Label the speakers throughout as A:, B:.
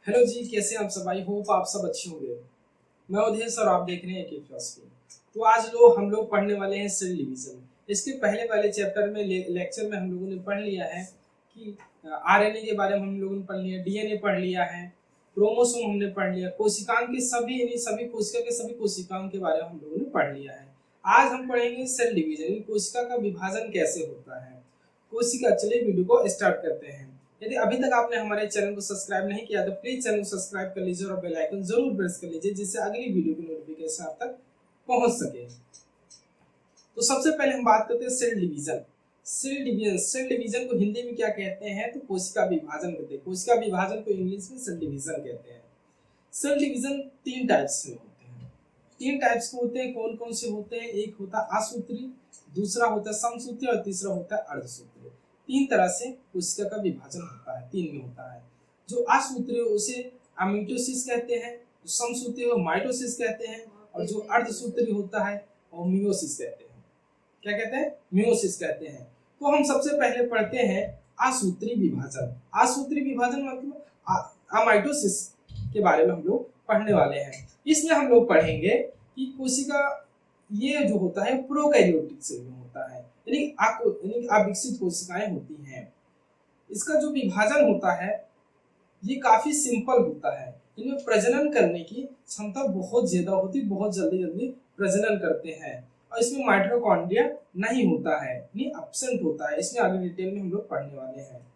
A: Hello जी, कैसे हैं आप सब। आई होप आप सब अच्छे होंगे। मैं उधेश और आप देख रहे हैं के फिलॉसफी। तो आज हम लोग पढ़ने वाले हैं सेल डिवीजन। इसके पहले वाले चैप्टर में लेक्चर में हम लोगों ने पढ़ लिया है कि आरएनए के बारे में हम लोगों ने पढ़ लिया, डीएनए पढ़ लिया है, क्रोमोसोम हमने पढ़ लिया, कोशिकाओं के सभी यानी सभी कोशिका के सभी कोशिकाओं के बारे में हम लोगों ने पढ़ लिया है। आज हम पढ़ेंगे सेल डिवीजन, कोशिका का विभाजन कैसे होता है। कोशिका, चलिए वीडियो को स्टार्ट करते हैं। यदि अभी तक आपने हमारे चैनल को सब्सक्राइब नहीं किया तो प्लीज चैनल को सब्सक्राइब कर लीजिए और बेल आइकन जरूर प्रेस कर लीजिए, जिससे अगली वीडियो की नोटिफिकेशन आप तक पहुंच सके। तो सबसे पहले हम बात करते हैं सेल डिवीजन। सेल डिवीजन को हिंदी में क्या कहते हैं तो कोशिका विभाजन कहते हैं। कोशिका विभाजन को इंग्लिश में सेल डिवीजन कहते हैं। सेल डिवीजन तीन टाइप्स में होते हैं। तीन टाइप्स के होते हैं। कौन कौन से होते हैं? एक होता है असूत्री, दूसरा होता है समसूत्री और तीसरा होता है अर्धसूत्री। तीन तरह से कोशिका का विभाजन होता है, तीन में होता है। जो असूत्री है उसे अमीटोसिस कहते हैं, जो समसूत्री है माइटोसिस कहते हैं, और जो अर्धसूत्री होता है वो मियोसिस कहते हैं। क्या कहते हैं? मियोसिस कहते हैं। तो हम सबसे पहले पढ़ते हैं असूत्री विभाजन। असूत्री विभाजन मतलब अमाइटोसिस के बारे में हम लोग पढ़ने वाले हैं। इसमें हम लोग पढ़ेंगे कि कोशिका ये जो होता है प्रोकैरियोटिक सेल में होता है, यानी अविकसित कोशिकाएं होती हैं। इसका जो विभाजन होता है ये काफी सिंपल होता है। इनमें प्रजनन करने की क्षमता बहुत ज्यादा होती है, बहुत जल्दी जल्दी प्रजनन करते हैं। और इसमें माइटोकॉन्ड्रिया नहीं होता है, यानी एब्सेंट होता है। इसमें आगे डिटेल में हम लोग पढ़ने वाले हैं।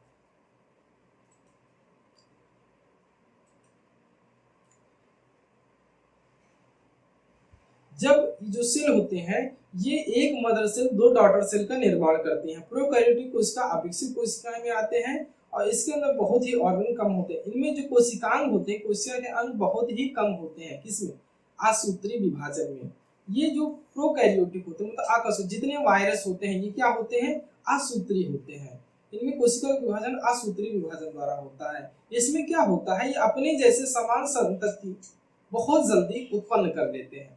A: जब जो सेल होते हैं ये एक मदर सेल दो डॉटर सेल का निर्माण करते हैं। प्रोकैरियोटिक कोशिका अविकसित कोशिकाएं में आते हैं और इसके अंदर बहुत ही ऑर्गन कम होते हैं। इनमें जो कोशिकांग होते हैं, कोशिका के अंग बहुत ही कम होते हैं। किसमें? असूत्री विभाजन में। ये जो प्रोकैरियोटिक होते हैं मतलब अकसूत्री, जितने वायरस होते हैं ये क्या होते हैं? असूत्री होते हैं। इनमें कोशिका का विभाजन असूत्री विभाजन द्वारा होता है। इसमें क्या होता है, ये अपने जैसे समान संतति बहुत जल्दी उत्पन्न कर लेते हैं।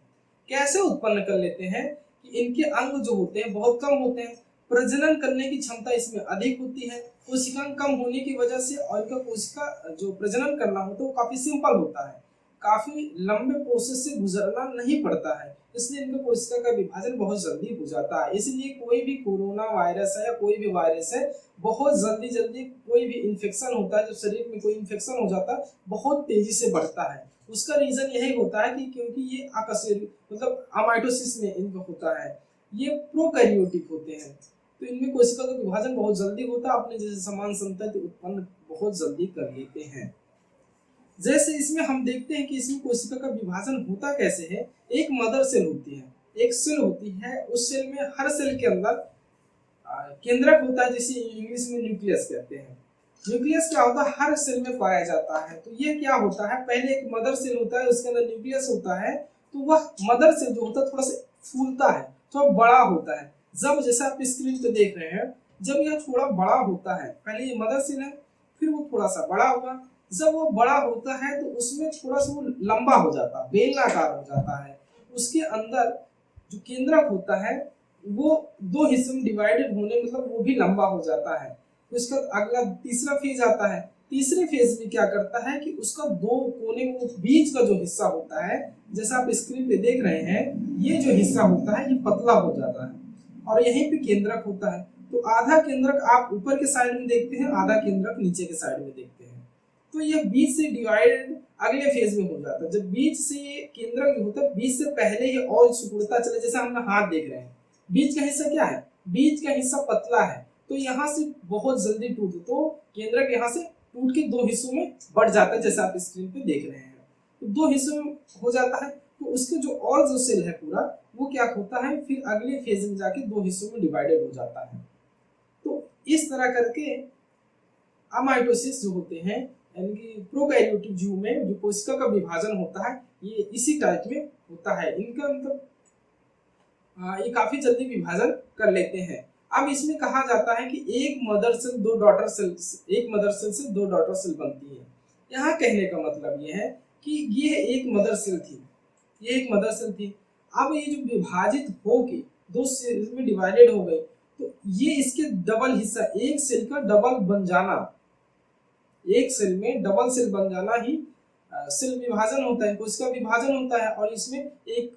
A: कैसे उत्पन्न कर लेते हैं कि इनके अंग जो होते हैं बहुत कम होते हैं, प्रजनन करने की क्षमता इसमें अधिक होती है। कोशिका कम होने की वजह से और इनका कोशिका जो प्रजनन करना होता है वो काफी सिंपल होता है, काफी लंबे प्रोसेस से गुजरना नहीं पड़ता है, इसलिए इनका कोशिका का विभाजन बहुत जल्दी हो जाता है। इसलिए कोई भी कोरोना वायरस है या कोई भी वायरस है, बहुत जल्दी जल्दी कोई भी इन्फेक्शन होता है, जब शरीर में कोई इन्फेक्शन हो जाता है बहुत तेजी से बढ़ता है। उसका रीजन यही होता है कि क्योंकि ये अकशेरुकी मतलब अमाइटोसिस में इनका होता है, ये प्रोकैरियोटिक होते हैं। तो इनमें कोशिका का विभाजन बहुत जल्दी होता है, अपने जैसे समान संतति उत्पन्न बहुत जल्दी कर लेते हैं। जैसे इसमें हम देखते हैं कि इसमें कोशिका का विभाजन होता कैसे है। एक मदर सेल होती है, एक सेल होती है, उस सेल में हर सेल के अंदर केंद्रक होता है, जिसे इंग्लिश में न्यूक्लियस कहते हैं। न्यूक्लियस क्या होता है? हर सेल में पाया जाता है। तो ये क्या होता है, पहले एक मदर सेल होता है, उसके अंदर न्यूक्लियस होता है। तो वह मदर सेल जो होता है थोड़ा सा फूलता है, थोड़ा बड़ा होता है। जब जैसा आप स्क्रीन पे देख रहे हैं, जब यह थोड़ा बड़ा होता है, पहले ये मदर सेल है, फिर वो थोड़ा सा बड़ा हुआ। जब वो बड़ा होता है तो उसमें थोड़ा सा वो लंबा हो जाता है, बेलनाकार हो जाता है। उसके अंदर जो केंद्रक होता है वो दो हिस्सों में डिवाइडेड होने मतलब वो भी लंबा हो जाता है। उसका अगला तीसरा फेज आता है। तीसरे फेज में क्या करता है कि उसका दो कोने में बीच का जो हिस्सा होता है, जैसा आप स्क्रीन पे देख रहे हैं, ये जो हिस्सा होता है ये पतला हो जाता है और यहीं पे केंद्रक होता है। तो आधा केंद्रक आप ऊपर के साइड में देखते हैं, आधा केंद्रक नीचे के साइड में देखते हैं। तो ये बीच से डिवाइड अगले फेज में हो जाता है। जब बीच से ये केंद्रक होता है, बीच से पहले ही और सिकुड़ता चले, जैसे हम हाथ देख रहे हैं, बीच का हिस्सा क्या है? बीच का हिस्सा पतला है, तो यहाँ से बहुत जल्दी टूट, तो केंद्रक यहाँ से टूट के दो हिस्सों में बढ़ जाता है, जैसा आप स्क्रीन पे देख रहे हैं। तो दो हिस्सों में हो जाता है। तो उसके जो और जो सेल है पूरा, वो क्या होता है, फिर अगले फेज में जाके दो हिस्सों में डिवाइडेड हो जाता है। तो इस तरह करके अमाइटोसिस जो होते हैं, यानी कि प्रोकैरियोटिक जीव में जो कोशिका का विभाजन होता है, ये इसी टाइप में होता है। इनका मतलब ये काफी जल्दी विभाजन कर लेते हैं। अब इसमें कहा जाता है कि एक मदर सेल दो डॉटर सेल, एक मदर सेल से दो डॉटर सेल बनती है। यहाँ कहने का मतलब ये है कि ये एक मदर सेल थी, ये एक मदर सेल थी। अब ये जो विभाजित होके दो सेल में डिवाइडेड हो गई, तो ये इसके डबल हिस्सा, एक सेल का डबल बन जाना, एक सेल में डबल सेल बन जाना ही सेल विभाजन होता है, कोशिका विभाजन होता है। और इसमें एक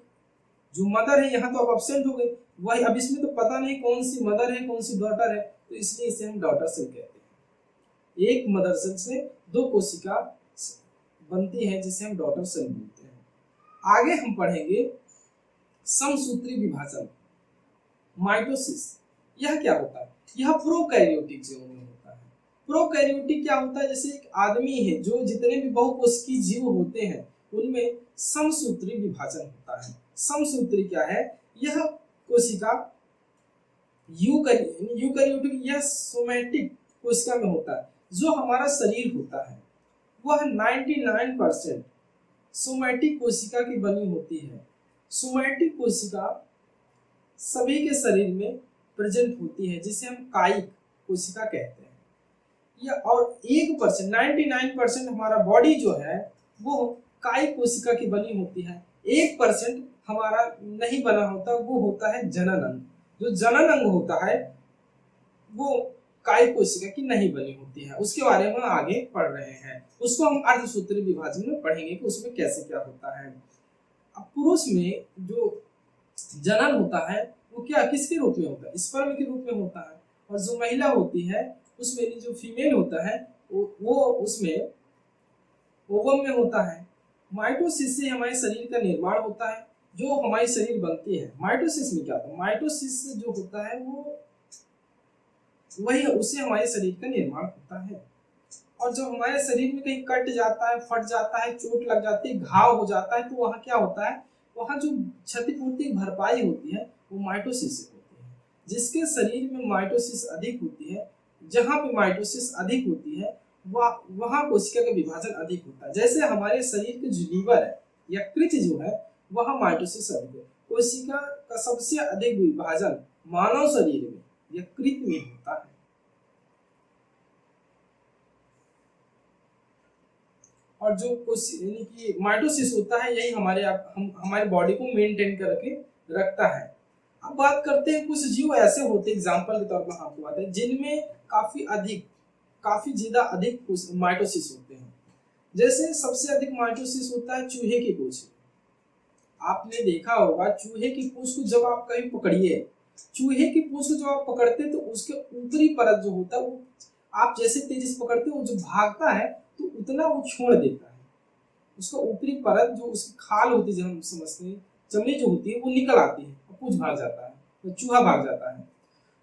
A: जो मदर है यहाँ तो अब एब्सेंट हो गई, वही अब इसमें तो पता नहीं कौन सी मदर है कौन सी डॉटर है, तो इसलिए इसे हम डॉटर सेल कहते हैं। एक मदर सेल से दो कोशिका बनती है जिसे हम डॉटर सेल बोलते हैं। आगे हम पढ़ेंगे समसूत्री विभाजन, माइटोसिस। यह क्या होता है? यह प्रोकैरियोटिक जीवों में होता है। प्रोकैरियोटिक क्या होता है? जैसे एक आदमी है, जो जितने भी बहुकोशिकीय जीव होते हैं उनमें समसूत्री विभाजन होता है। समसूत्री क्या है? यह कोशिका यूकैरियोटिक या सोमैटिक कोशिका में होता है। जो हमारा शरीर होता है वह 99% सोमैटिक कोशिका की बनी होती है। सोमैटिक कोशिका सभी के शरीर में प्रेजेंट होती है, जिसे हम कायिक कोशिका कहते हैं। या और 1% 99% हमारा बॉडी जो है वो कायिक कोशिका की बनी होती है। 1% हमारा नहीं बना होता, वो होता है जनन अंग। जो जनन अंग होता है वो कायिक कोशिका की नहीं बनी होती है। उसके बारे में आगे पढ़ रहे हैं, उसको हम अर्धसूत्री विभाजन में पढ़ेंगे कि उसमें कैसे क्या होता है। अब पुरुष में जो जनन होता है वो क्या किसके रूप में होता है? स्पर्म के रूप में होता है। और जो महिला होती है उसमें जो फीमेल होता है वो उसमें ओवम में होता है। माइटोसिस से हमारे शरीर का निर्माण होता है, जो हमारी शरीर बनती है। माइटोसिस में क्या होता है? माइटोसिस जो होता है वो वही उससे हमारे शरीर का निर्माण होता है। और जब हमारे शरीर में कहीं कट जाता है, फट जाता है, चोट लग जाती है, घाव हो जाता है, तो वहाँ क्या होता है? वहाँ जो क्षतिपूर्ति भरपाई होती है वो माइटोसिस से होती है। जिसके शरीर में माइटोसिस अधिक होती है, जहाँ पे माइटोसिस अधिक होती है वहाँ कोशिका का विभाजन अधिक होता है। जैसे हमारे शरीर के जो लीवर है, यकृत जो है, वहाँ माइटोसिस अधिक है। कोशिका का सबसे अधिक विभाजन मानव शरीर में यकृत में होता है। और जो यानी कि माइटोसिस होता है, यही हमारे बॉडी को मेंटेन करके रखता है। अब बात करते हैं कुछ जीव ऐसे होते हैं, एग्जांपल के तौर पर आपको बात है, जिनमें काफी ज्यादा अधिक माइटोसिस होते हैं। जैसे सबसे अधिक माइटोसिस होता है चूहे की पूंछ। आपने देखा होगा चूहे की पूंछ को जब आप कहीं पकड़िए, चूहे की पूंछ को जब आप पकड़ते तो उसके ऊपरी परत जो होता है वो आप जैसे तेजी से पकड़ते हो, जो भागता है तो उतना वो छोड़ देता है। उसका ऊपरी परत जो उसकी खाल होती है, जो हम समझते हैं चमड़ी जो होती है, वो निकल आती है और पूंछ भाग जाता है, तो चूहा भाग जाता है।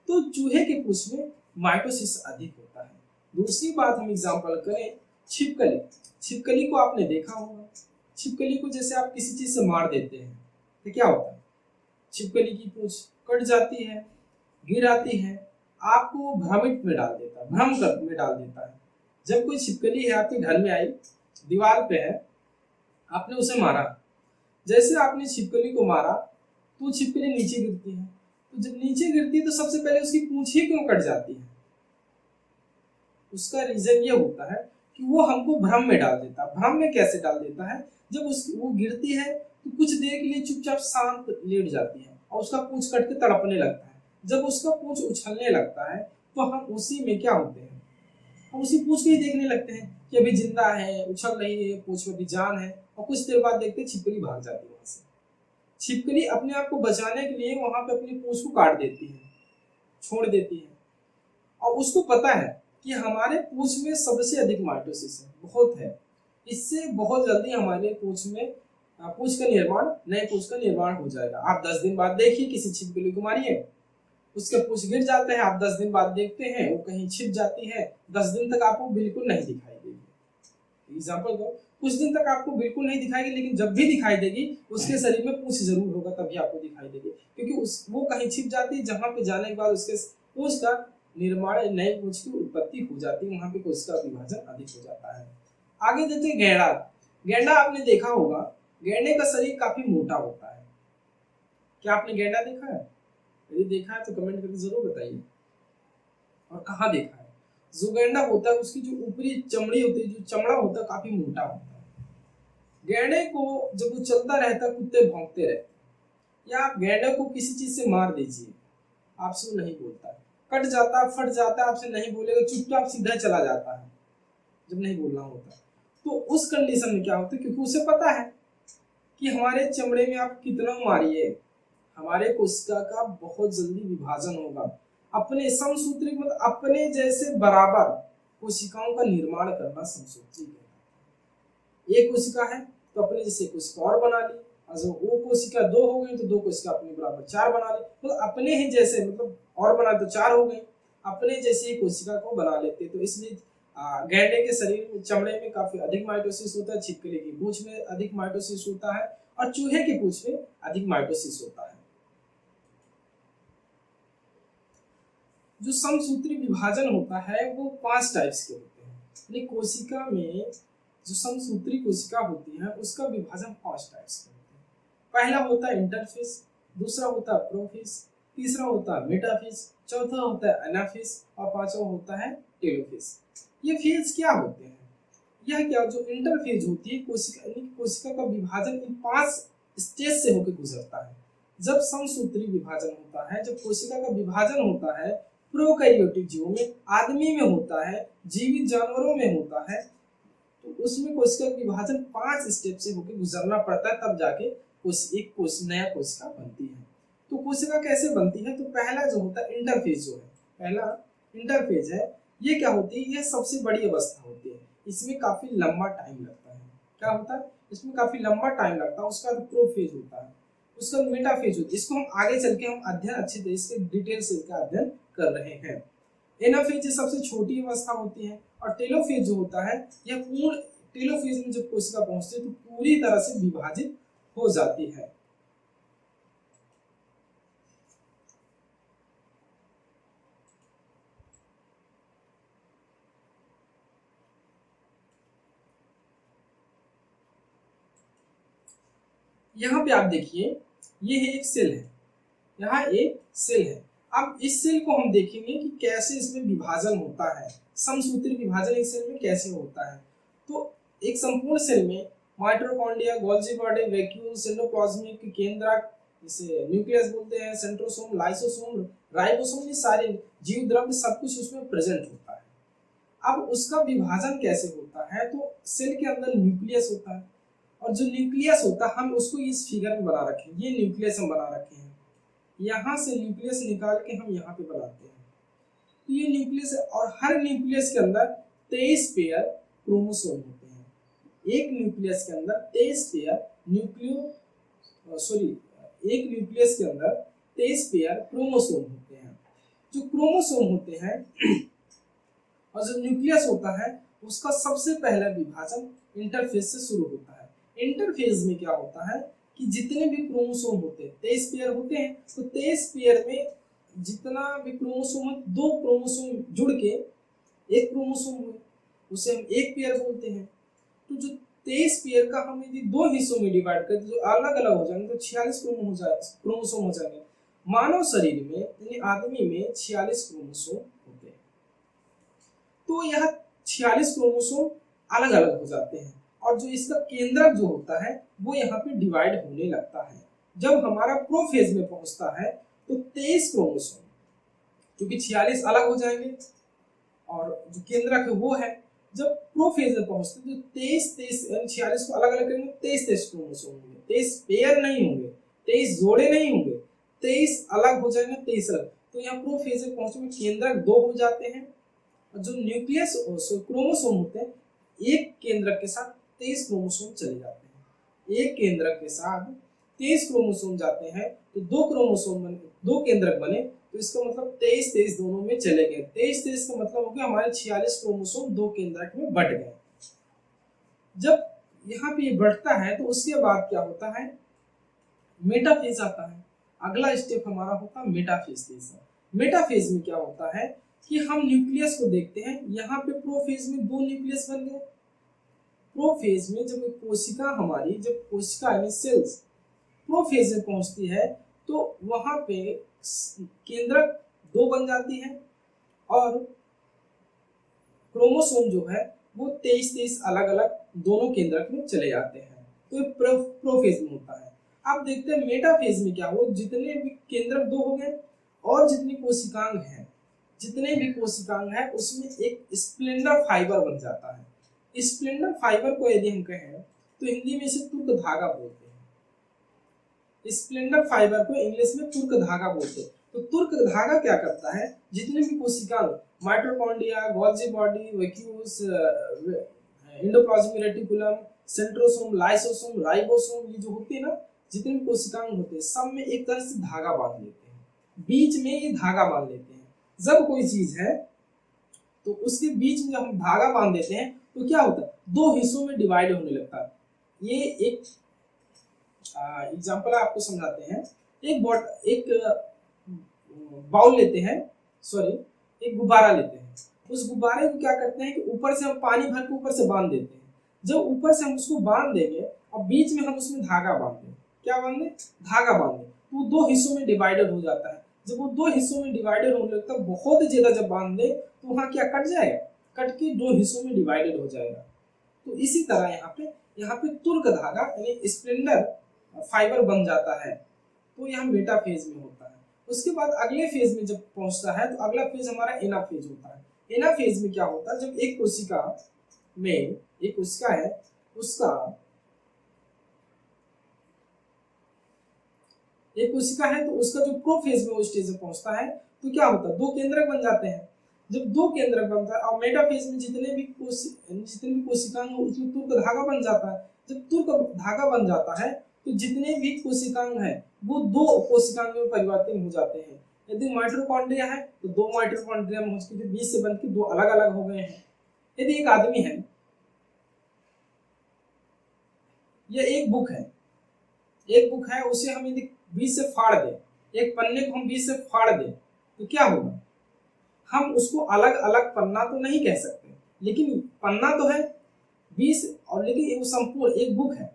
A: तो चूहे के पूंछ में माइटोसिस अधिक होता है। दूसरी बात हम एग्जांपल करें छिपकली। छिपकली को आपने देखा होगा। छिपकली को जैसे आप किसी चीज से मार देते हैं तो क्या होता है? छिपकली की पूंछ कट जाती है, गिर आती है, आपको भ्रमित में डाल देता है, भ्रम में डाल देता है। जब कोई छिपकली है आपके घर में आई, दीवार पे है, आपने उसे मारा, जैसे आपने छिपकली को मारा तो छिपकली नीचे गिरती है। तो जब नीचे गिरती है तो सबसे पहले उसकी पूंछ ही क्यों कट जाती है? उसका रीजन ये होता है कि वो हमको भ्रम में डाल देता है। भ्रम में कैसे डाल देता है? जब वो गिरती है तो कुछ देर के लिए चुपचाप शांत लेट जाती है और उसका पूंछ कट के तड़पने लगता है। जब उसका पूंछ उछलने लगता है तो हम उसी में क्या होते हैं, हम उसी पूंछ को ही देखने लगते हैं कि अभी जिंदा है, उछल रही है, पूंछ में भी जान है। और कुछ देर बाद देखते हैं छिपकली भाग जाती है वहां से। छिपकली अपने आप को बचाने के लिए वहां पे अपनी पूंछ को काट देती है, छोड़ देती है। और उसको पता है कि हमारे पूंछ में सबसे अधिक माइटोसिस है, बहुत है। इससे बहुत जल्दी हमारे पूंछ में पूंछ का निर्माण, नए पूंछ का निर्माण हो जाएगा। आप 10 दिन बाद देखिए किसी छिपकली को मारिए, उसके पूंछ गिर जाते हैं, आप 10 दिन बाद देखते हैं वो कहीं छिप जाती है, 10 दिन तक आपको बिल्कुल नहीं दिखाई देगी। एग्जाम्पल दो, कुछ दिन तक आपको बिल्कुल नहीं दिखाएगी, लेकिन जब भी दिखाई देगी उसके शरीर में पूंछ जरूर होगा, तभी आपको दिखाई देगी, क्योंकि वो कहीं छिप जाती है, जहां पे जाने के बाद उसके पूंछ का निर्माण, नए पूंछ की उत्पत्ति हो जाती है, वहां पे कोशिका विभाजन अधिक हो जाता है। आगे देते हैं गैंडा। गैंडा आपने देखा होगा, गैंडे का शरीर काफी मोटा होता है। क्या आपने गैंडा देखा है? यदि देखा है तो कमेंट करके जरूर बताइए, और कहाँ देखा है। जो गैंडा होता है उसकी जो ऊपरी चमड़ी होती है, जो चमड़ा होता है, काफी मोटा होता है। गैंडे को जब वो चलता रहता है कुत्ते भौंकते रहते हैं, या आप गैंडे को किसी चीज से मार दीजिए, आपसे वो नहीं बोलता है, कट जाता है, फट जाता है, आपसे नहीं बोलेगा, चुपचाप सीधा चला जाता है। जब नहीं बोलना होता। तो उस कंडीशन में क्या होता है, क्योंकि उसे पता है कि हमारे चमड़े में आप कितना मारिए, हमारे कोशिका का बहुत जल्दी विभाजन होगा। अपने समसूत्री मतलब अपने जैसे बराबर कोशिकाओं का निर्माण करना समसूत्री कहलाता है। एक कोशिका है तो अपने जैसे कोशिका और बना ली, अगर वो कोशिका दो हो गई तो दो कोशिका अपने बराबर चार बना ली, तो अपने ही जैसे मतलब और बना तो चार हो गई, अपने जैसे ही कोशिका को बना लेते। तो इसलिए गैंडे के शरीर में चमड़े में काफी अधिक माइटोसिस होता है, छिपकली की पूंछ में अधिक माइटोसिस होता है और चूहे की पूंछ में अधिक माइटोसिस होता है। जो समसूत्री विभाजन होता है वो 5 टाइप्स के होते हैं, यानी कोशिका में जो समसूत्री कोशिका होती है उसका विभाजन 5 टाइप्स के होते हैं। पहला होता है इंटरफेस, दूसरा होता है प्रोफेस, तीसरा होता है मेटाफेस, चौथा होता है एनाफेस और पांचवा होता है टेलोफेस। ये फेज क्या होते हैं? यह क्या जो इंटरफेज होती है कोशिका का विभाजन इन 5 स्टेज से होकर गुजरता है। जब समसूत्री विभाजन होता है, जब कोशिका का विभाजन होता है प्रोकैरियोटिक जीवों में, आदमी में होता है, जीवित जानवरों में होता है, तो उसमें कोशिका का विभाजन 5 स्टेप से होकर गुजरना पड़ता है, तब जाके नया कोशिका बनती है। तो कोशिका कैसे बनती है? तो पहला जो होता है इंटरफेज, जो है पहला इंटरफेज है, ये क्या होती है? यह सबसे बड़ी अवस्था होती है, इसमें काफी लंबा टाइम लगता है। क्या होता है? इसमें काफी लंबा टाइम लगता है। उसका प्रोफेज होता है, उसका मेटाफेज होता है, इसको हम आगे चल के हम अध्ययन अच्छे तरीके से डिटेल से इसका अध्ययन कर रहे हैं। एनाफेज सबसे छोटी अवस्था होती है और टेलोफेज जो होता है यह पूर्ण, टेलोफेज में जब कोशिका पहुंचती है तो पूरी तरह से विभाजित हो जाती है। यहाँ पे आप देखिए, ये है एक सेल है, यहाँ एक सेल है। अब इस सेल को हम देखेंगे कि कैसे इसमें विभाजन होता है, समसूत्री विभाजन एक सेल में कैसे होता है। तो एक संपूर्ण सेल में mitochondria, Golgi body, vacuole, cytoplasmic केंद्रक, जिसे न्यूक्लियस बोलते हैं, सेंट्रोसोम, लाइसोसोम, राइबोसोम, ये सारे जीव द्रव्य सब कुछ उसमें प्रेजेंट होता है। अब उसका विभाजन कैसे होता है? तो सेल के अंदर न्यूक्लियस होता है और जो न्यूक्लियस होता है हम उसको इस फिगर में बना रखे हैं, ये न्यूक्लियस हम बना रखे हैं। यहाँ से न्यूक्लियस निकाल के हम यहाँ पे बनाते हैं, तो ये न्यूक्लियस है और हर न्यूक्लियस के अंदर 23 पेयर क्रोमोसोम होते हैं। एक न्यूक्लियस के अंदर 23 पेयर एक न्यूक्लियस के अंदर 23 पेयर क्रोमोसोम होते हैं। जो क्रोमोसोम होते हैं और जो न्यूक्लियस होता है उसका सबसे पहला विभाजन इंटरफेज से शुरू होता है। इंटरफेज में क्या होता है कि जितने भी क्रोमोसोम होते हैं, 23 पेयर होते हैं, तो 23 पेयर में जितना भी क्रोमोसोम है, 2 क्रोमोसोम जुड़ के एक क्रोमोसोम हुए, उसे हम एक पेयर बोलते हैं। तो जो 23 पेयर का हम यदि 2 हिस्सों में डिवाइड करें जो अलग अलग हो जाएंगे तो 46 क्रोमोसोम हो जाएंगे। मानव शरीर में यानी आदमी में 46 क्रोमोसोम होते हैं। तो यह 46 क्रोमोसोम अलग अलग हो जाते हैं और जो इसका केंद्रक जो होता है वो यहाँ पे डिवाइड होने लगता है। जब हमारा प्रोफेज में पहुंचता है तो 23 क्रोमोसोम, क्योंकि 46 अलग हो जाएंगे और जो केंद्रक है वो है, जब प्रोफेज में पहुंचते तो 46 को अलग अलग करेंगे, 23 क्रोमोसोम होंगे, 23 पेयर नहीं होंगे, 23 जोड़े नहीं होंगे, 23 अलग हो जाएंगे, 23 अलग। तो यहाँ प्रोफेज में पहुंचने में केंद्रक 2 हो जाते हैं और जो न्यूक्लियस क्रोमोसोम होते हैं एक केंद्रक के साथ 23 क्रोमोसोम चले जाते हैं। एक केंद्रक के साथ 23 क्रोमोसोम जाते हैं तो 2 केंद्रक बने, तो इसका मतलब 23 दोनों में चले गए। 23 का मतलब हो गया हमारे 46 क्रोमोसोम 2 केंद्रक में बट गए। जब यहाँ पे ये बढ़ता है तो उसके बाद क्या होता है? मेटाफेज आता है। अगला स्टेप हमारा होता है मेटाफेज। मेटाफेज में क्या होता है कि हम न्यूक्लियस को देखते हैं, यहाँ पे प्रोफेज में 2 न्यूक्लियस बन गए। प्रोफेज में जब कोशिका यानी सेल्स प्रोफेज में पहुंचती है तो वहां पे केंद्रक 2 बन जाती है और क्रोमोसोम जो है वो 23 अलग अलग दोनों केंद्रक में चले जाते हैं। तो प्रोफेज में होता है। अब देखते हैं मेटाफेज में क्या हो, जितने भी केंद्रक 2 हो गए और जितनी कोशिकांग है उसमें एक स्प्लेंडर फाइबर बन जाता है। स्प्लेंडर फाइबर को यदि हम कहें तो हिंदी में इसे तुर्क धागा बोलते हैं। स्प्लेंडर फाइबर को इंग्लिश में तुर्क धागा बोलते हैं। तो तुर्क धागा क्या करता है, जितने भी कोशिकाएं mitochondria, Golgi body, vacuoles, endoplasmic reticulum, centrosome, lysosome, ribosome, ये जो होते हैं ना, जितने भी कोशिकाएं होते हैं सब में एक तरह से धागा बांध लेते हैं, बीच में ये धागा बांध लेते हैं। जब कोई चीज है तो उसके बीच में जब हम धागा बांध देते हैं तो क्या होता है, दो हिस्सों में डिवाइड होने लगता है। ये एक एग्जांपल आपको समझाते हैं। एक बाउल लेते हैं, सॉरी एक गुब्बारा लेते हैं। उस गुब्बारे को क्या करते हैं कि ऊपर से हम पानी भर के ऊपर से बांध देते हैं। जब ऊपर से हम उसको बांध देंगे और बीच में हम उसमें धागा बांध दें, क्या बांध दें, धागा बांध दें, तो वो दो हिस्सों में डिवाइडेड हो जाता है। जब वो दो हिस्सों में डिवाइडेड होने लगता है, बहुत ज्यादा जब बांध दे तो वहाँ क्या कट जाएगा, कट के दो हिस्सों में डिवाइडेड हो जाएगा। तो इसी तरह यहाँ पे तुर्क धागा यानी स्प्लेंडर फाइबर बन जाता है। तो यहाँ मेटा फेज में होता है। उसके बाद अगले फेज में जब पहुंचता है तो अगला फेज हमारा एना फेज होता है। एना फेज में क्या होता है, जब एक कोशिका है उसका एक कोशिका है तो उसका जो प्रोफेज में वो स्टेज में पहुंचता है तो क्या होता है, दो केंद्रक बन जाते हैं। जब दो केंद्रक बनता है और मेटाफेज में जितने भी कोशिकाएं हो उसमें तुर्क धागा बन जाता है। जब तुर्क धागा बन जाता है तो जितने भी कोशिकांग हैं वो दो कोशिकांग में परिवर्तित हो जाते हैं। यदि माइटोकॉन्ड्रिया है तो दो माइटोकॉन्ड्रिया में उसके बीच से बनकर दो अलग अलग हो गए हैं। यदि एक आदमी है या एक बुक है उसे हम यदि बीच से फाड़ दें, एक पन्ने को हम बीच से फाड़ दें तो क्या होगा, हम उसको अलग अलग पन्ना तो नहीं कह सकते, लेकिन पन्ना तो है 20, और लेकिन वो संपूर्ण एक बुक है।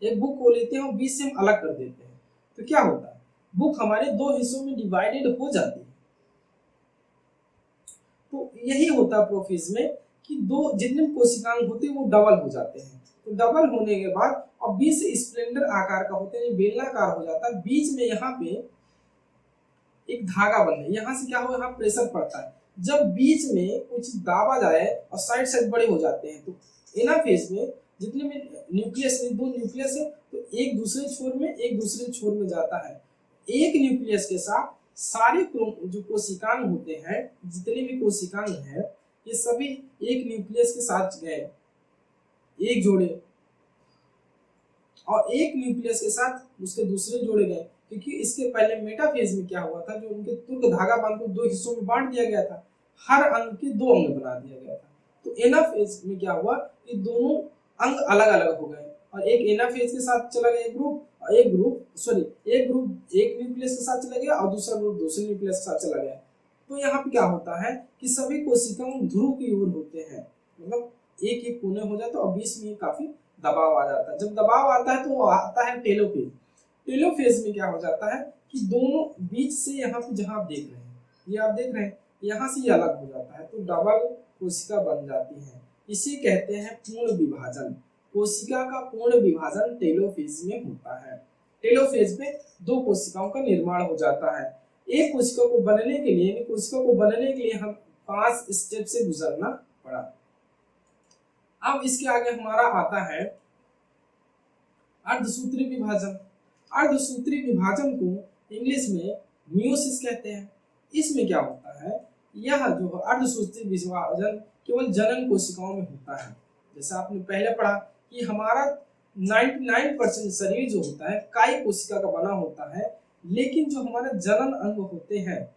A: एक बुक को लेते हैं और बीच से हम अलग कर देते हैं तो क्या होता है, बुक हमारे दो हिस्सों में डिवाइडेड हो जाती है। तो यही होता है प्रोफेज में कि दो जितने कोशिकांग होते हैं वो डबल हो जाते हैं। तो डबल होने के बाद और बीच से स्प्लेंडर आकार का होते हैं, बेलनाकार हो जाता है। बीच में यहाँ पे एक धागा बन है, यहाँ से क्या हो, यहाँ प्रेशर पड़ता है। जब बीच में कुछ दाबा जाए और साइड साइड बड़े हो जाते हैं तो एनाफेज में जितने भी न्यूक्लियस, दो न्यूक्लियस है तो एक दूसरे छोर में जाता है। एक न्यूक्लियस के साथ सारे जो कोशिकांग होते हैं, जितने भी कोशिकांग हैं ये सभी एक न्यूक्लियस के साथ गए, एक जोड़े, और एक न्यूक्लियस के साथ उसके दूसरे जोड़े गए। क्योंकि इसके पहले मेटाफेज में क्या हुआ था, जो उनके तुर्क धागा बांध को दो हिस्सों में बांट दिया गया था, हर अंग के दो अंग बना दिया गया था। तो एनाफेज में क्या हुआ, ये दोनों अंग अलग अलग हो गए और एक एनाफेज के साथ चला गया एक ग्रुप, और एक ग्रुप एक न्यूक्लियस के साथ चला गया और दूसरा ग्रुप दूसरे न्यूक्लियस के साथ चला गया। तो यहाँ पे क्या होता है कि सभी कोशिकाएं ध्रुव की ओर होते हैं, मतलब एक एक कोने हो जाता है और बीच में काफी दबाव आ जाता है। जब दबाव आता है तो वो आता है टेलोफेज। टेलोफेज में क्या हो जाता है कि दोनों बीच से यहाँ पे जहाँ आप देख रहे हैं, ये आप देख रहे हैं, यहाँ से ये अलग हो जाता है तो डबल कोशिका बन जाती है। इसे कहते हैं पूर्ण विभाजन। कोशिका का पूर्ण विभाजन टेलोफेज में होता है। टेलोफेज में दो कोशिकाओं का निर्माण हो जाता है। एक कोशिका को बनने के लिए हम 5 स्टेप से गुजरना पड़ा। अब इसके आगे हमारा आता है अर्धसूत्री विभाजन। अर्धसूत्री विभाजन को इंग्लिश में मियोसिस कहते हैं। इसमें क्या होता है, यह जो अर्धसूत्री विभाजन केवल जनन कोशिकाओं में होता है। जैसा आपने पहले पढ़ा कि हमारा 99% शरीर जो होता है काई कोशिका का बना होता है, लेकिन जो हमारे जनन अंग होते हैं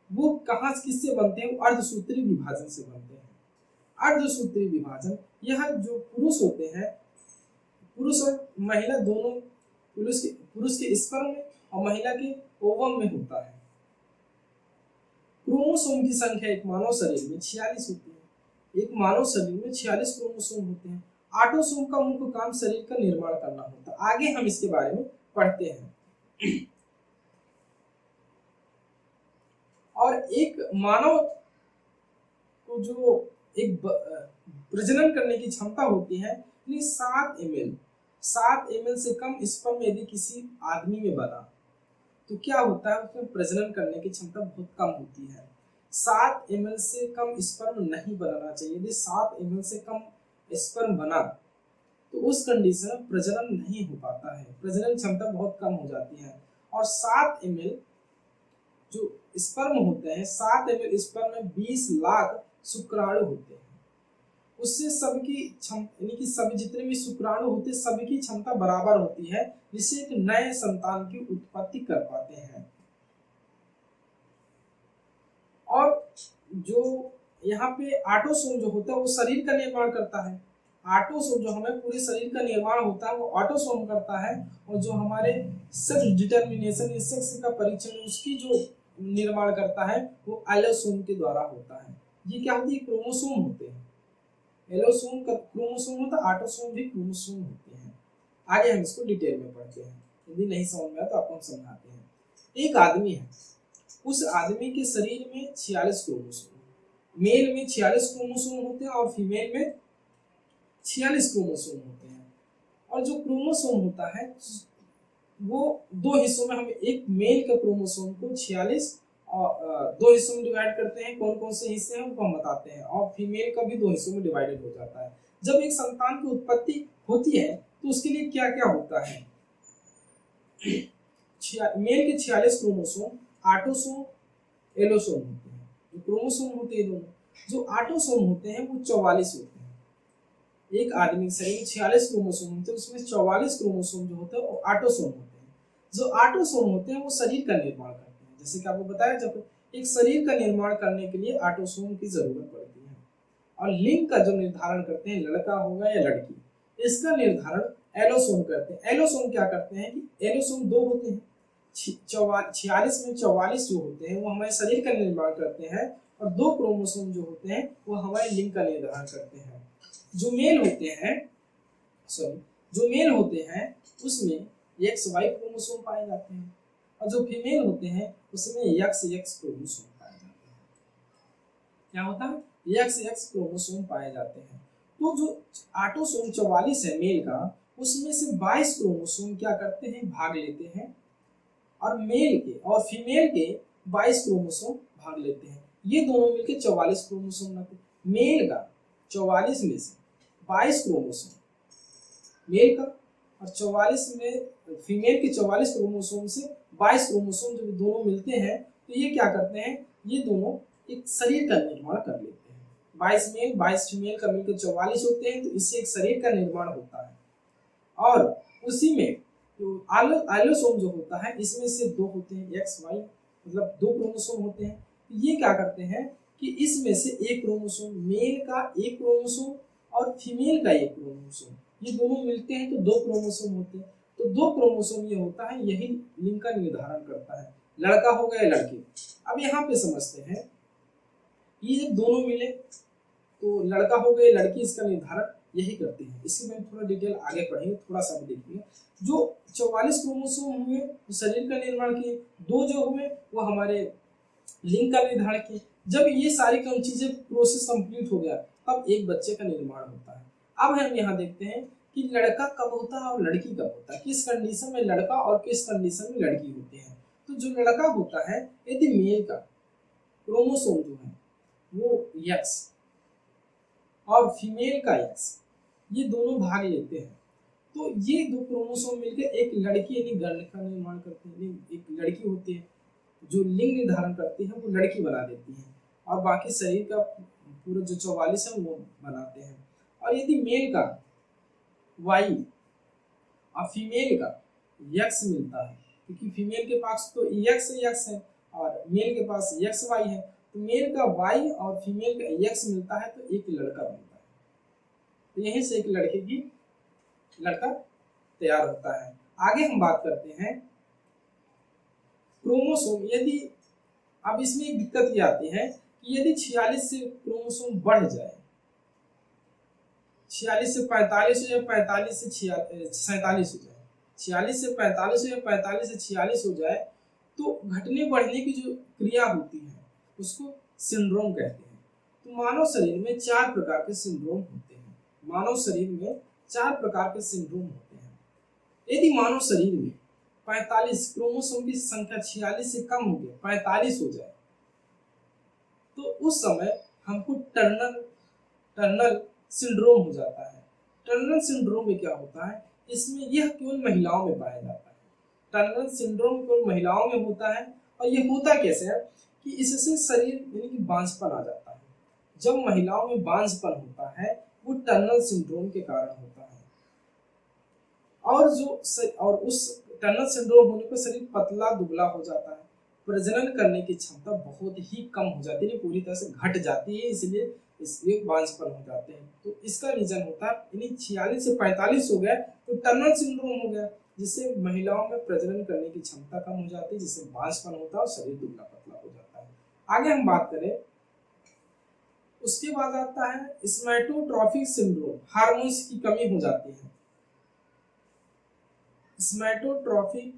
A: वो कहाँ किससे बनते हैं, वो अर्धसूत्री विभाजन से बनते हैं। अर्धसूत्री विभाजन, यह जो पुरुष होते हैं, पुरुष और महिला दोनों, पुरुष के स्पर्म में और महिला के ओवम में होता है। क्रोमोसोम की संख्या एक मानव शरीर में 46 होती है। एक मानव शरीर में 46 क्रोमोसोम होते हैं। ऑटोसोम का मुख्य काम शरीर का निर्माण करना होता है। आगे हम इसके बारे में पढ़ते हैं। और एक मानव को जो एक प्रजनन करने की क्षमता होती है 7 ml से कम स्पर्म यदि किसी आदमी में बना तो क्या होता है, उसमें प्रजनन करने की क्षमता बहुत कम होती है। 7 ml से कम स्पर्म नहीं बनाना चाहिए। यदि 7 ml से कम स्पर्म बना तो उस कंडीशन में प्रजनन नहीं हो पाता है, प्रजनन क्षमता बहुत कम हो जाती है। और 7 ml जो स्पर्म होते हैं, 7 ml स्पर्म में 20 लाख शुक्राणु होते हैं। उससे सबकी यानी कि सभी जितने भी शुक्राणु होते हैं सभी की क्षमता बराबर होती है, जिससे एक नए संतान की उत्पत्ति कर पाते हैं। और जो यहाँ पे ऑटोसोम जो होता है वो शरीर का निर्माण करता है। ऑटोसोम जो हमें पूरे शरीर का निर्माण होता है वो ऑटोसोम करता है। और जो हमारे सेक्स डिटर्मिनेशन, सेक्स का परीक्षण, उसकी जो निर्माण करता है वो एलोसोम के द्वारा होता है। ये क्या होती है? क्रोमोसोम होते हैं। एलोसोम का क्रोमोसोम होता है, ऑटोसोम भी क्रोमोसोम होते हैं। आगे हम इसको डिटेल में पढ़ते हैं, यदि नहीं समझ में आया तो आपको हम समझाते हैं। एक आदमी है, उस आदमी के शरीर में 46 क्रोमोसोम, मेल में 46 क्रोमोसोम होते हैं और फीमेल में 46 क्रोमोसोम होते हैं। और जो क्रोमोसोम होता है वो दो हिस्सों में, हम एक मेल के क्रोमोसोम को 46 और दो हिस्सों में डिवाइड करते हैं। कौन कौन से हिस्से हैं उनको हम बताते हैं। और फीमेल का भी दो हिस्सों में डिवाइडेड हो जाता है। जब एक संतान की उत्पत्ति होती है तो उसके लिए क्या क्या होता है? मेल के 46 क्रोमोसोम, ऑटोसोम, एलोसोम होते हैं। जो क्रोमोसोम होते हैं दोनों, जो ऑटोसोम होते हैं वो 44 होते हैं। एक आदमी के शरीर में 46 क्रोमोसोम होते हैं, उसमें 44 क्रोमोसोम जो होते हैं वो ऑटोसोम होते हैं। जो ऑटोसोम होते हैं वो शरीर का निर्माण करते हैं। जैसे कि आपको बताया, जब एक शरीर का निर्माण करने के लिए ऑटोसोम की जरूरत पड़ती है। और लिंग का जो निर्धारण करते हैं, लड़का होगा या लड़की, इसका निर्धारण एलोसोम करते हैं। एलोसोम क्या करते हैं कि एलोसोम दो होते हैं, 46 में 44 जो होते हैं वो हमारे शरीर का निर्माण करते हैं। और दो क्रोमोसोम जो होते हैं वो हमारे लिंग का निर्धारण करते हैं। जो मेल होते हैं, जो मेल होते हैं उसमें XY क्रोमोसोम पाए जाते हैं। और जो फीमेल होते हैं उसमें XX क्रोमोसोम पाए जाते हैं। क्या होता है? XX क्रोमोसोम पाए जाते हैं। तो जो ऑटोसोम 44 है मेल का, उसमें से 22 क्रोमोसोम क्या करते हैं? भाग लेते हैं। और मेल के और फीमेल के 22 क्रोमोसोम भाग लेते हैं। ये दोनों मिलकर 44 क्रोमोसोम बनाते हैं। मेल का 44 में से 22 क्रोमोसोम मेल का, और 44 में फीमेल के 44 क्रोमोसोम से 22 क्रोमोसोम जब दोनों मिलते हैं तो ये क्या करते हैं? ये दोनों एक शरीर का निर्माण कर लेते हैं। 22 मेल 22 फीमेल का मिलकर 44 होते हैं, तो इससे एक शरीर का निर्माण होता है। और उसी में तो आइलोसोम जो होता है इसमें से दो होते हैं XY, मतलब दो क्रोमोसोम होते हैं। ये क्या करते हैं कि इसमें से एक क्रोमोसोम, मेल का एक क्रोमोसोम और फीमेल का एक क्रोमोसोम, ये दोनों मिलते हैं तो दो क्रोमोसोम होते हैं। तो दो क्रोमोसोम ये होता है, यही लिंग का निर्धारण करता है, लड़का हो गया लड़की। अब यहाँ पे समझते हैं, ये जब दोनों मिले तो लड़का हो गया लड़की, इसका निर्धारण यही करते हैं। इसी में थोड़ा डिटेल आगे पढ़ेंगे, थोड़ा सा भी देखिए। जो 44 क्रोमोसोम हुए वो शरीर का निर्माण किए, दो जो हुए वो हमारे लिंग का निर्धारण किए। जब ये सारी कम चीजें प्रोसेस कंप्लीट हो गया तब एक बच्चे का निर्माण होता है। अब हम यहाँ देखते हैं कि लड़का कब होता है और लड़की कब होता है, किस कंडीशन में लड़का और किस कंडीशन में लड़की होती है। तो जो लड़का होता है, यदि मेल का क्रोमोसोम जो है वो X और फीमेल का X, ये दोनों भाग लेते हैं, तो ये दो क्रोमोसोम मिलकर एक लड़की यानी गर्ल का निर्माण करते हैं। एक लड़की होती है जो लिंग निर्धारण करती है, वो लड़की बना देती है। और बाकी शरीर का पूरा जो 44 है वो बनाते हैं। और यदि मेल का Y और फीमेल का X मिलता है, क्योंकि फीमेल के पास तो X है और मेल के पास XY है, तो मेल का Y और फीमेल का X मिलता है तो एक लड़का बनता है। तो यहीं से एक लड़के की लड़का तैयार होता है। आगे हम बात करते हैं क्रोमोसोम। यदि अब इसमें एक दिक्कत ये आती है कि यदि 46 से क्रोमोसोम बढ़ जाए, 46 से 45 हो जाए, 45 से 47 हो जाए, 46 से 45 हो जाए, 45 से 46 हो जाए, तो घटने बढ़ने की जो क्रिया होती है उसको सिंड्रोम कहते हैं। तो मानव शरीर में 4 प्रकार के सिंड्रोम होते हैं। मानव शरीर में 4 प्रकार के सिंड्रोम होते हैं। यदि मानव शरीर में 45 क्रोमोसोम की संख्या 46 से कम हो गया, 45 हो जाए, तो उस समय हमको टर्नल सिंड्रोम हो जाता है। टर्नर सिंड्रोम में क्या होता है, इसमें यह केवल महिलाओं में पाया जाता है। टर्नर सिंड्रोम केवल महिलाओं में होता है और ये होता कैसे है कि इससे शरीर यानी कि बांझपन आ जाता है। जब महिलाओं में बांझपन होता है वो टर्नर सिंड्रोम के कारण होता है। और उस टर्नर सिंड्रोम होने पर शरीर पतला दुबला हो जाता है, प्रजनन करने की क्षमता बहुत ही कम हो जाती है, पूरी तरह से घट जाती है, इसलिए बांझपन हो जाते हैं। तो इसका रीजन होता है यानी 46 से 45 हो गया तो टर्नर सिंड्रोम हो गया, जिससे महिलाओं में प्रजनन करने की क्षमता कम हो जाती है, जिससे बांझपन होता है और शरीर दुबला पतला हो जाता है। आगे हम बात करें, उसके बाद आता है स्मैटोट्रॉफिक सिंड्रोम, हार्मोन्स की कमी हो जाती है। स्मैटोट्रॉफिक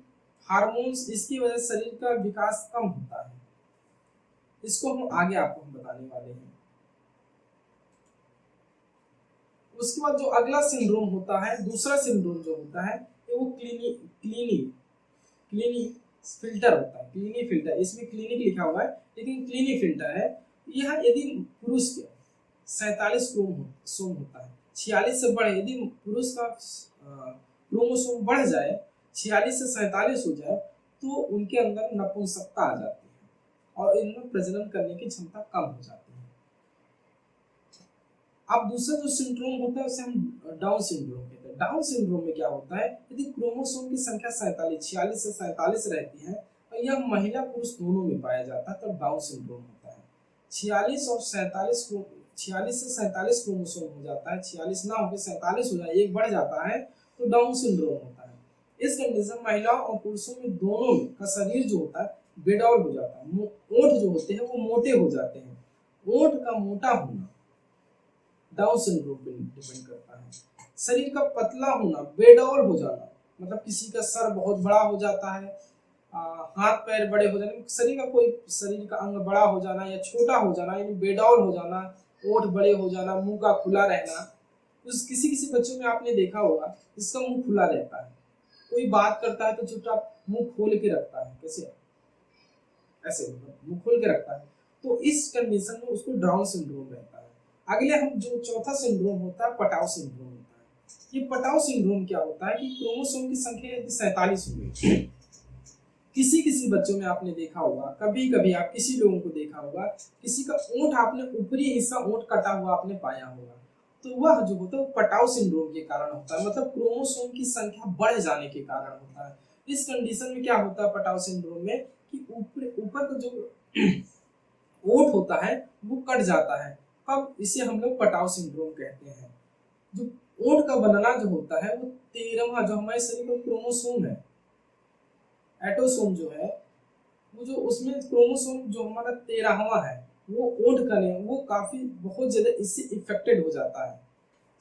A: हार्मोन्स, इसकी वजह से शरीर का विकास कम होता है। इसको हम आगे आपको बताने वाले हैं। उसके बाद जो अगला सिंड्रोम होता है, दूसरा सिंड्रोम जो होता है वो क्लीनी फिल्टर होता है। क्लीनी फिल्टर, इसमें क्लिनिक लिखा हुआ है लेकिन क्लीनी फिल्टर है। यह यदि पुरुष के 47 क्रोमोसोम होता है, 46 से बढ़े, यदि पुरुष का क्रोमोसोम बढ़ जाए 46 से 47 हो जाए तो उनके अंदर नपुंसकता आ जाती है और इनमें प्रजनन करने की क्षमता कम हो जाती है। अब दूसरा जो सिंड्रोम होता है उसे हम डाउन सिंड्रोम कहते हैं। डाउन सिंड्रोम में क्या होता है, यदि क्रोमोसोम की संख्या 46 से 47 रहती है और यह महिला पुरुष दोनों में पाया जाता है तब डाउन सिंड्रोम होता है। 46 और 47 को 46 से 47 क्रोमोसोम हो जाता है, 46 ना होकर 47 हो जाए, एक बढ़ जाता है तो डाउन सिंड्रोम होता है। इस कंडीशन महिलाओं और पुरुषों में दोनों का शरीर जो होता है बेडौल हो जाता है, ओंठ जो होते हैं वो मोटे हो जाते हैं। ओंठ का मोटा होना डाउन सिंड्रोम पे डिपेंड करता है। शरीर का पतला होना, बेडौल हो जाना, मतलब किसी का सर बहुत बड़ा हो जाता है, हाथ पैर बड़े हो जाने, शरीर का अंग बड़ा हो जाना या छोटा हो जाना, यानी बेडौल हो जाना, ओंठ बड़े हो जाना, मुंह का खुला रहना। किसी किसी बच्चों में आपने देखा होगा इसका मुंह खुला रहता है, कोई बात करता है तो चुपचाप मुंह खोल के रखता है, कैसे ऐसे मुंह खोल के रखता है, तो इस कंडीशन में उसको डाउन सिंड्रोम रहता है। अगले हम जो चौथा सिंड्रोम होता है पटाव सिंड्रोम होता है। ये पटाव सिंड्रोम क्या होता है कि क्रोमोसोम की संख्या यदि 47 हो गई, किसी किसी बच्चों में आपने देखा होगा, कभी कभी आप किसी लोगों को देखा होगा, किसी का ओंठ आपने ऊपरी हिस्सा ओंठ कटा हुआ आपने पाया होगा, तो वह जो होता है वो पटाव सिंड्रोम के कारण होता है, मतलब क्रोमोसोम की संख्या बढ़ जाने के कारण होता है। इस कंडीशन में क्या होता है पटाव सिंड्रोम में कि ऊपर का जो ओंठ होता है वो कट जाता है, अब इसे हम लोग पटाव सिंड्रोम कहते हैं। जो ओंठ का बनना जो होता है वो 13वां, जो हमारे शरीर का क्रोमोसोम है, एटोसोम जो है, वो जो उसमें क्रोमोसोम जो हमारा 13वां है वो ओंठ का नहीं, वो काफी बहुत ज्यादा इससे इफेक्टेड हो जाता है।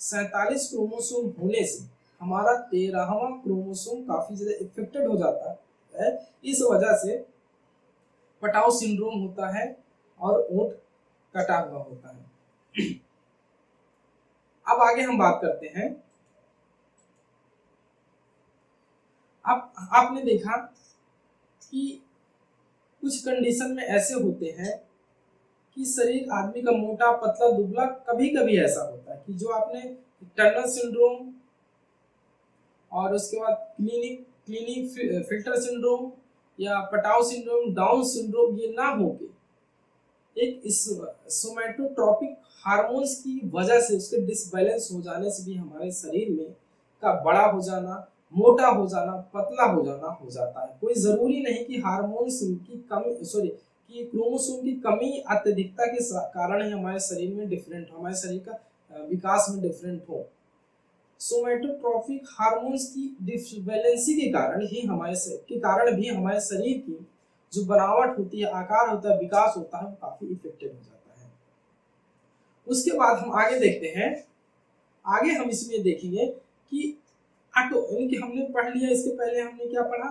A: 47 क्रोमोसोम होने से हमारा 13वां क्रोमोसोम काफी ज्यादा इफेक्टेड हो जाता है, इस वजह से पटाव सिंड्रोम होता है और ओंठ कटा हुआ होता है। अब आगे हम बात करते हैं। अब आपने देखा कि कुछ कंडीशन में ऐसे होते हैं कि शरीर आदमी का मोटा पतला दुबला, कभी कभी ऐसा होता है कि जो आपने टर्नर सिंड्रोम और उसके बाद क्लिनिक फिल्टर सिंड्रोम या पटाव सिंड्रोम, डाउन सिंड्रोम, ये ना होके एक इस सोमैटोट्रॉपिक हार्मोन्स की वजह से उसके डिसबैलेंस हो जाने से भी हमारे शरीर में का बड़ा हो जाना, मोटा हो जाना, पतला हो जाना हो जाता है। कोई जरूरी नहीं कि हार्मोन्स की कमी, सॉरी, कि क्रोमोसोम की कमी अत्यधिकता के कारण ही हमारे शरीर में डिफरेंट हो, हमारे शरीर का विकास में डिफरेंट हो। सोमैटोट्रॉपिक हार्मोन्स की डिसबैलेंसी के कारण भी हमारे शरीर की जो बनावट होती है, आकार होता है, विकास होता है, वो काफी इफेक्टेड हो जाता है। उसके बाद हम आगे देखते हैं। आगे हम इसमें देखेंगे कि यानी कि हमने पढ़ लिया, इसके पहले हमने क्या पढ़ा,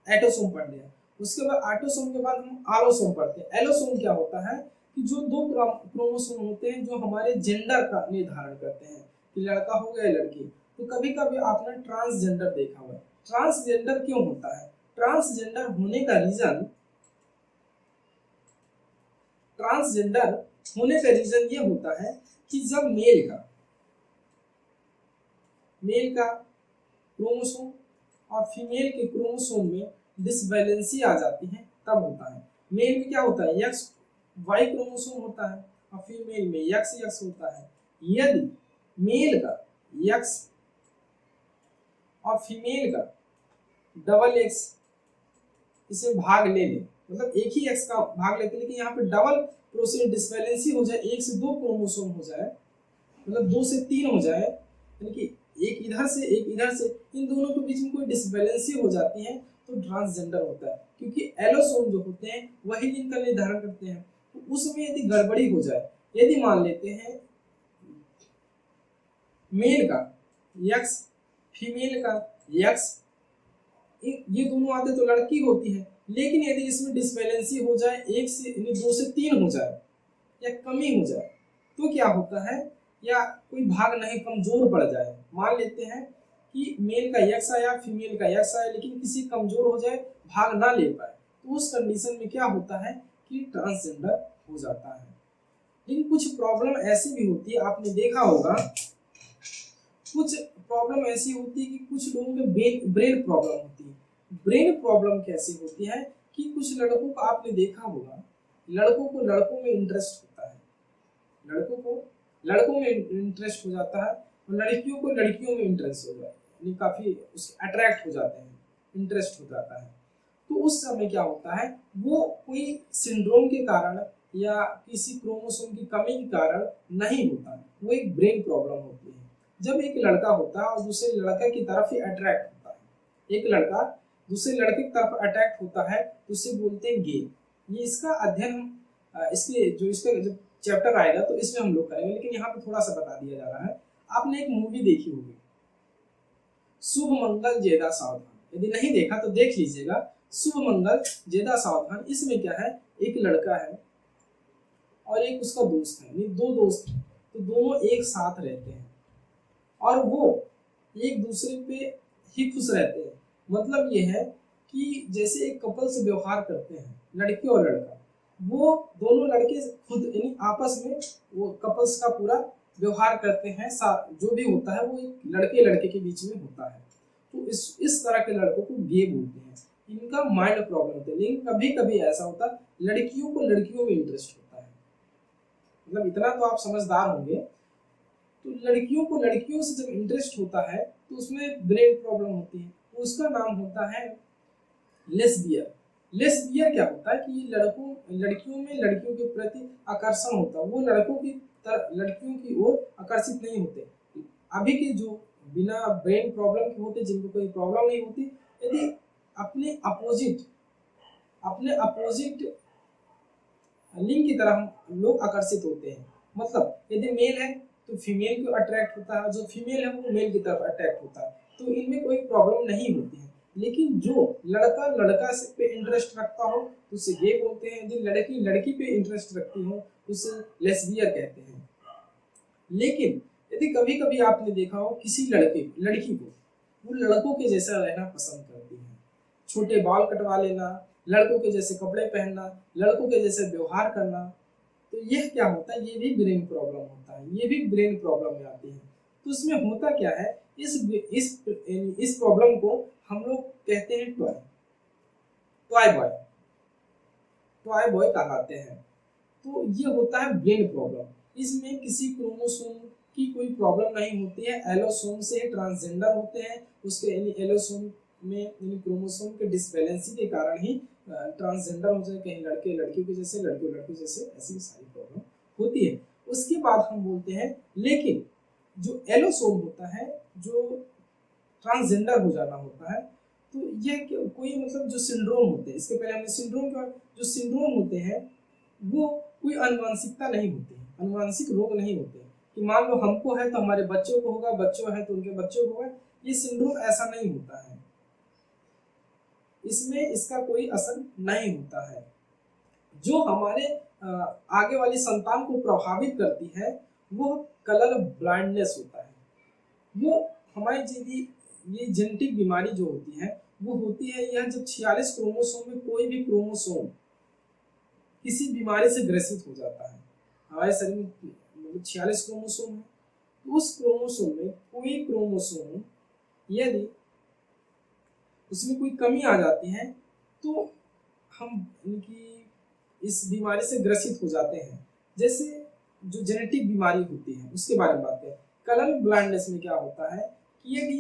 A: एटोसोम पढ़ लिया। उसके बाद एटोसोम के बाद हम आलोसोम पढ़ते हैं। एलोसोम क्या होता है कि जो दो क्रोमोसोम होते हैं जो हमारे जेंडर का निर्धारण करते हैं कि लड़का हो गया लड़की। तो कभी कभी आपने ट्रांसजेंडर देखा हुआ है। ट्रांसजेंडर क्यों होता है? ट्रांसजेंडर होने का रीजन ये होता है कि जब मेल का मेल का क्रोमोसोम और फीमेल के क्रोमोसोम में डिसबैलेंसी आ जाती है तब होता है। मेल में क्या होता है, एक्स वाई क्रोमोसोम होता है और फीमेल में एक्स एक्स होता है। यदि मेल का एक्स और फीमेल का डबल एक्स इसे भाग ले ले, मतलब एक ही एक्स का भाग लेते लेकिन यहाँ पे डबल प्रोसेस डिसबैलेंसी हो जाए, एक से दो क्रोमोसोम हो जाए, मतलब दो से तीन हो जाए, यानी कि एक इधर से एक इधर से, इन दोनों के बीच में कोई डिसबैलेंसी हो जाती है तो ट्रांसजेंडर होता है, क्योंकि एलोसोम जो होते हैं वही लिंग का निर्धारण करते हैं। तो उसमें यदि गड़बड़ी हो जाए, यदि मान लेते हैं मेल का एक्स फीमेल का एक्स, ये दोनों आते तो लड़की होती है, लेकिन यदि इसमें डिसबैलेंसी हो जाए, एक से यानी दो से तीन हो जाए या कमी हो जाए तो क्या होता है, या कोई भाग नहीं कमजोर पड़ जाए, मान लेते हैं कि मेल का एक्स आया फीमेल का एक्स आया लेकिन किसी कमजोर हो जाए, भाग ना ले पाए, तो उस कंडीशन में क्या होता है कि ट्रांसजेंडर हो जाता है। लेकिन कुछ प्रॉब्लम ऐसी भी होती है, आपने देखा होगा कुछ प्रॉब्लम ऐसी होती है कि कुछ लोगों के ब्रेन प्रॉब्लम होती है। ब्रेन प्रॉब्लम कैसी होती है कि कुछ लड़कों को आपने देखा होगा, लड़कों को लड़कों में इंटरेस्ट होता है, लड़कों को लड़कों में इंटरेस्ट हो जाता है और लड़कियों को लड़कियों में इंटरेस्ट हो जाता है, यानी काफी उसके अट्रैक्ट हो जाते हैं, इंटरेस्ट हो जाता है। तो उस समय क्या होता है, वो कोई सिंड्रोम के कारण या किसी क्रोमोसोम की कमी के कारण नहीं होता है, वो एक ब्रेन प्रॉब्लम होती है। जब एक लड़का होता है और दूसरे लड़के की तरफ ही अट्रैक्ट होता है, एक लड़का दूसरे लड़के की तरफ अट्रैक्ट होता है तो उसे बोलते हैं गे। ये इसका अध्ययन हम इसके जो इसका जो चैप्टर आएगा तो इसमें हम लोग करेंगे, लेकिन यहाँ पे थोड़ा सा बता दिया जा रहा है। आपने एक मूवी देखी होगी शुभ मंगल जेदा सावधान, यदि नहीं देखा तो देख लीजिएगा, शुभ मंगल जेदा सावधान। इसमें क्या है, एक लड़का है और एक उसका दोस्त है, ये दो दोस्त हैं, तो दोनों एक साथ रहते हैं और वो एक दूसरे पे ही खुश रहते हैं। मतलब ये है कि जैसे एक कपल से व्यवहार करते हैं लड़की और लड़का, वो दोनों लड़के खुद यानी आपस में वो कपल्स का पूरा व्यवहार करते हैं, जो भी होता है वो एक लड़के लड़के के बीच में होता है। तो इस तरह के लड़कों को गे बोलते हैं। इनका माइंड प्रॉब्लम होता है, लेकिन कभी कभी ऐसा होता है लड़कियों को लड़कियों में इंटरेस्ट होता है, मतलब इतना तो आप समझदार होंगे। तो लड़कियों को लड़कियों से जब इंटरेस्ट होता है तो उसमें ब्रेन प्रॉब्लम होती है, तो उसका नाम होता है लेस्बियर। लेस्बियर क्या होता है कि लड़कियों में लड़कियों के प्रति आकर्षण होता है, वो लड़कियों की ओर आकर्षित नहीं होते। अभी के जो बिना ब्रेन प्रॉब्लम के होते, जिनको कोई प्रॉब्लम नहीं होती, यदि अपने अपोजिट लिंग की तरह हम लोग आकर्षित होते हैं। मतलब यदि मेल है तो फीमेल को अट्रैक्ट होता है, जो फीमेल है वो मेल की तरफ अट्रैक्ट होता है, तो इनमें कोई प्रॉब्लम नहीं होती है। लेकिन जो लड़का लड़का से पे इंटरेस्ट रखता हो तो उसे गे बोलते हैं, यदि लड़की लड़की पे इंटरेस्ट रखती हो तो उसे लेस्बियर कहते हैं। लेकिन यदि कभी कभी आपने देखा हो किसी लड़की को वो लड़कों के जैसा रहना पसंद करती है, छोटे बाल कटवा लेना, लड़कों के जैसे कपड़े पहनना, लड़कों के जैसे व्यवहार करना, तो यह क्या होता है, ये भी ब्रेन प्रॉब्लम होता है, ये भी ब्रेन प्रॉब्लम में आती है। तो इसमें होता क्या है, इस प्रॉब्लम को हम लोग कहते हैं टॉय बॉय, टॉय बॉय कहलाते हैं। तो ये होता है ब्रेन प्रॉब्लम, इसमें किसी क्रोमोसोम की कोई प्रॉब्लम नहीं होती है, एलोसोम से ट्रांसजेंडर होते हैं, उसके यानी एलोसोम में यानी क्रोमोसोम के डिसबैलेंसी के कारण ही ट्रांसजेंडर हो जाए, कहीं लड़के लड़कियों के जैसे लड़के लड़कियों जैसे, ऐसी सारी प्रॉब्लम होती है। उसके बाद हम बोलते हैं, लेकिन जो एलोसोम होता है, जो ट्रांसजेंडर हो जाना होता है, तो यह कोई मतलब जो सिंड्रोम होते हैं, इसके पहले हमने सिंड्रोम के बाद जो सिंड्रोम होते हैं वो कोई अनुवांशिकता नहीं होती है, अनुवांशिक रोग नहीं होते कि मान लो हमको है तो हमारे बच्चों को होगा, बच्चों है तो उनके बच्चों को होगा, ये सिंड्रोम ऐसा नहीं होता है, इसमें इसका कोई असर नहीं होता है। जो हमारे आगे वाली संतान को प्रभावित करती है वो कलर ब्लाइंडनेस होता है। वो हमारी ये जेनेटिक बीमारी जो होती है वो होती है यह जब 46 क्रोमोसोम में कोई भी क्रोमोसोम किसी बीमारी से ग्रसित हो जाता है। हमारे शरीर में मतलब 46 क्रोमोसोम है, तो उस क्रोमोसोम में कोई क्रोमोसोम यदि उसमें कोई कमी आ जाती है तो हम इनकी इस बीमारी से ग्रसित हो जाते हैं। जैसे जो जेनेटिक बीमारी होती है उसके बारे में बात करें। कलर ब्लाइंडनेस में क्या होता है कि यदि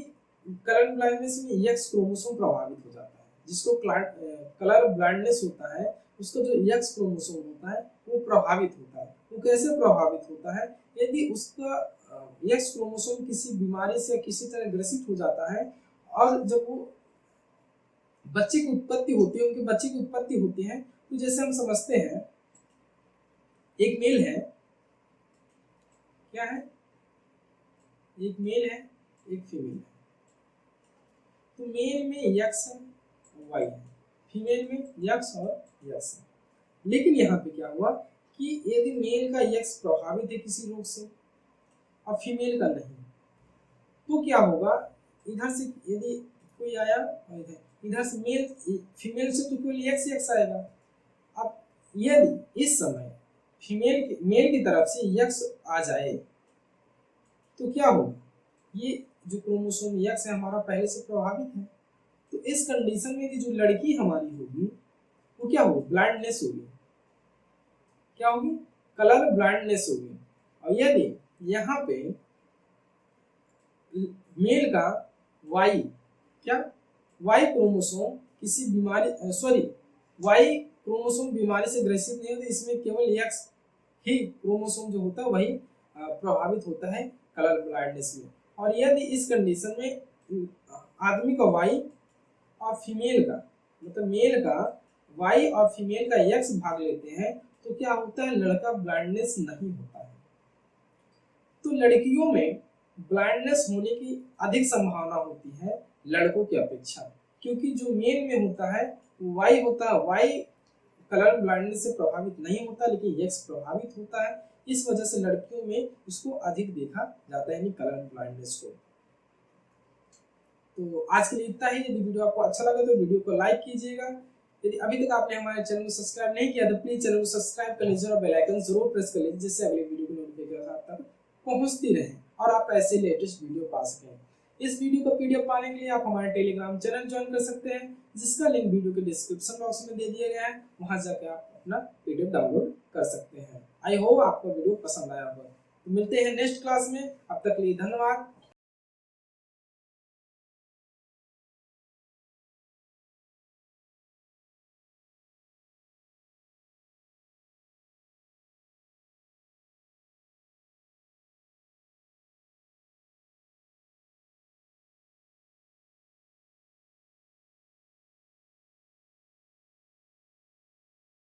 A: कलर ब्लाइंडनेस में एक्स क्रोमोसोम प्रभावित हो जाता है, जिसको कलर ब्लाइंडनेस होता है उसका जो एक्स क्रोमोसोम होता है वो प्रभावित होता है। वो कैसे प्रभावित होता है? यदि उसका एक्स क्रोमोसोम किसी बीमारी से किसी तरह ग्रसित हो जाता है और जब वो बच्चे की उत्पत्ति होती है, उनके बच्चे की उत्पत्ति होती है, तो जैसे हम समझते हैं एक मेल है, क्या है, एक मेल है एक फीमेल है। तो मेल में यक्स है वाई है, फीमेल में यक्स और यक्स है। लेकिन यहाँ पे क्या हुआ कि यदि मेल का यक्स प्रभावित है किसी रोग से और फीमेल का नहीं, तो क्या होगा, इधर से यदि कोई आया और इधर से मेल फीमेल से तो केवल एक्स एक्स आएगा। अब यदि इस समय मेल की तरफ से एक्स आ जाए तो क्या होगा, ये जो क्रोमोसोम एक्स है हमारा पहले से प्रभावित है, तो इस कंडीशन में यदि जो लड़की हमारी होगी वो क्या होगी, ब्लाइंडनेस होगी। क्या होगी, कलर ब्लाइंडनेस होगी। और यदि यहाँ पे मेल का वाई, क्या वाई क्रोमोसोम किसी बीमारी वाई क्रोमोसोम बीमारी से ग्रसित नहीं होता, इसमें केवल एक्स ही क्रोमोसोम जो होता है वही प्रभावित होता है कलर ब्लाइंडनेस में। और यदि इस कंडीशन में आदमी का वाई और फीमेल का, मतलब मेल का वाई और फीमेल का एक्स भाग लेते हैं तो क्या होता है, लड़का ब्लाइंडनेस नहीं होता है। तो लड़कियों में ब्लाइंडनेस होने की अधिक संभावना होती है लड़कों की अपेक्षा, क्योंकि जो मेल में होता है वो वाई होता है, वाई कलर ब्लाइंडनेस से प्रभावित नहीं होता लेकिन एक्स प्रभावित होता है। इस वजह से लड़कियों में इसको अधिक देखा जाता है, यानी कलर ब्लाइंडनेस को। तो आज के लिए इतना ही। यदि वीडियो आपको अच्छा लगा तो वीडियो को लाइक कीजिएगा। यदि अभी तक आपने हमारे चैनल को सब्सक्राइब नहीं किया तो प्लीज चैनल को सब्सक्राइब कर लीजिए और बेल आइकन जरूर प्रेस कर लीजिए, जिससे अगले वीडियो की नोटिफिकेशन आप तक पहुंचती रहे और आप ऐसे लेटेस्ट वीडियो पा सकें। इस वीडियो का पीडीएफ पाने के लिए आप हमारे टेलीग्राम चैनल ज्वाइन कर सकते हैं, जिसका लिंक वीडियो के डिस्क्रिप्शन बॉक्स में दे दिया गया है। वहां जाकर आप अपना पीडीएफ डाउनलोड कर सकते हैं। आई होप आपको वीडियो पसंद आया होगा। तो मिलते हैं नेक्स्ट क्लास में, अब तक के लिए धन्यवाद।